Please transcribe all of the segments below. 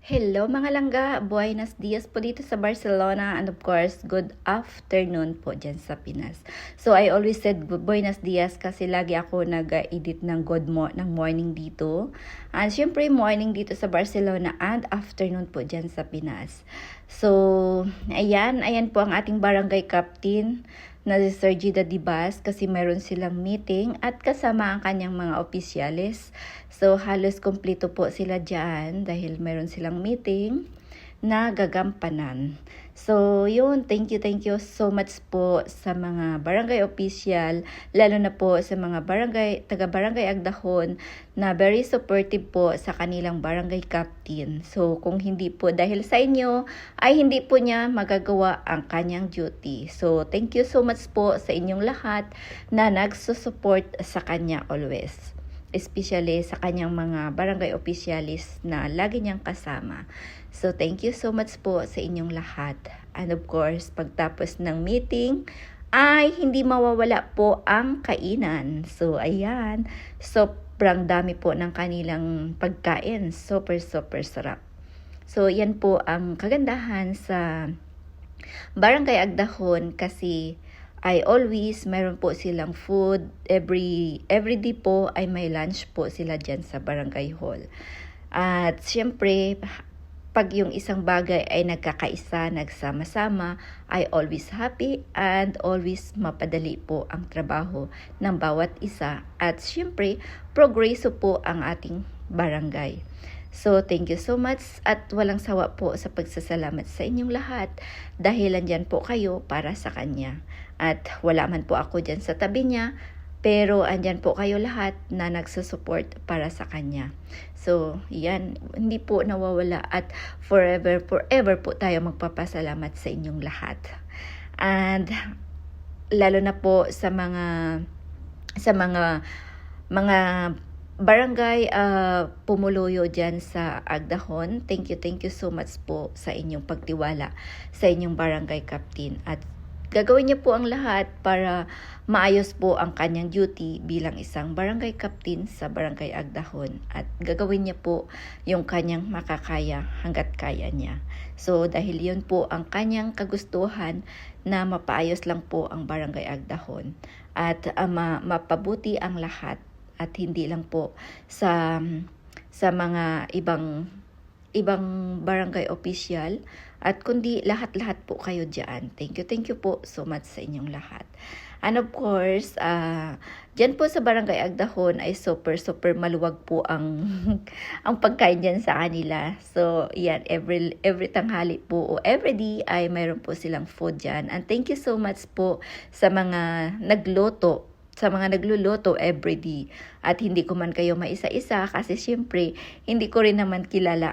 Hello mga langga, buenos dias po dito sa Barcelona and of course, good afternoon po dyan sa Pinas. So I always said buenos dias kasi lagi ako nag-edit ng ng morning dito. And syempre morning dito sa Barcelona and afternoon po dyan sa Pinas. So ayan po ang ating barangay captain na si Sir Gida Dibas kasi mayroon silang meeting at kasama ang kanyang mga opisyales. So halos kumpleto po sila dyan dahil mayroon silang meeting na gagampanan. So yun, thank you so much po sa mga barangay official, lalo na po sa mga taga-barangay Agdahon na very supportive po sa kanilang barangay captain. So kung hindi po dahil sa inyo, ay hindi po niya magagawa ang kanyang duty. So thank you so much po sa inyong lahat na nagsusupport sa kanya always. Especially sa kanyang mga barangay officialis na lagi niyang kasama. So, thank you so much po sa inyong lahat. And of course, pagtapos ng meeting, ay hindi mawawala po ang kainan. So, ayan. Sobrang dami po ng kanilang pagkain. Super sarap. So, yan po ang kagandahan sa Barangay Agdahon kasi mayroon po silang food. Every day po ay may lunch po sila dyan sa barangay hall. At syempre, pag yung isang bagay ay nagkakaisa, nagsama-sama, ay always happy and always mapadali po ang trabaho ng bawat isa. At syempre, progreso po ang ating barangay. So, thank you so much at walang sawa po sa pagsasalamat sa inyong lahat dahil andyan po kayo para sa kanya. At wala man po ako dyan sa tabi niya, pero andyan po kayo lahat na nagsusupport para sa kanya. So, yan, hindi po nawawala at forever po tayo magpapasalamat sa inyong lahat. And lalo na po sa mga barangay pumuluyo dyan sa Agdahon. Thank you so much po sa inyong pagtiwala sa inyong barangay captain. At gagawin niyo po ang lahat para maayos po ang kanyang duty bilang isang barangay captain sa barangay Agdahon. At gagawin niya po yung kanyang makakaya hanggat kaya niya. So dahil yun po ang kanyang kagustuhan na mapaayos lang po ang barangay Agdahon. At mapabuti ang lahat. At hindi lang po sa mga ibang barangay official at kundi lahat po kayo diyan. Thank you po so much sa inyong lahat. And of course, diyan po sa barangay Agdahon ay super maluwag po ang ang pagkain diyan sa kanila. So, yan, every tanghali po o every day ay mayroon po silang food diyan. And thank you so much po sa mga nagluluto everyday. At hindi ko man kayo maisa-isa kasi syempre hindi ko rin naman kilala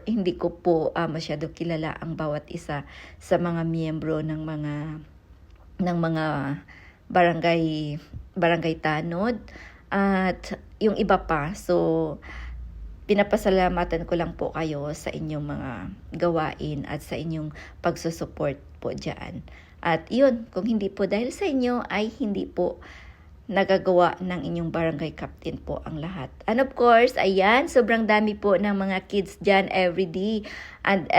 hindi ko po masyado kilala ang bawat isa sa mga miyembro ng mga barangay tanod at yung iba pa. So pinapasalamatan ko lang po kayo sa inyong mga gawain at sa inyong pagsusupport po dyan. At yun, kung hindi po dahil sa inyo ay hindi po nagagawa ng inyong barangay captain po ang lahat. And of course, ayan, sobrang dami po ng mga kids dyan every day and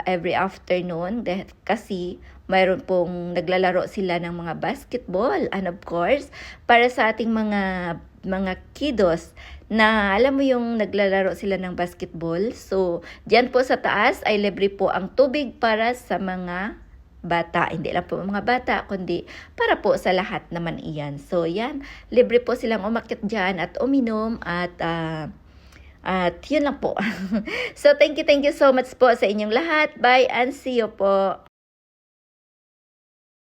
every afternoon kasi mayroon pong naglalaro sila ng mga basketball. And of course, para sa ating mga kiddos na alam mo yung naglalaro sila ng basketball. So, dyan po sa taas ay libre po ang tubig para sa mga bata. Hindi lang po mga bata, kundi para po sa lahat naman iyan. So, yan. Libre po silang umakyat dyan at uminom at yun lang po. So, thank you so much po sa inyong lahat. Bye and see you po.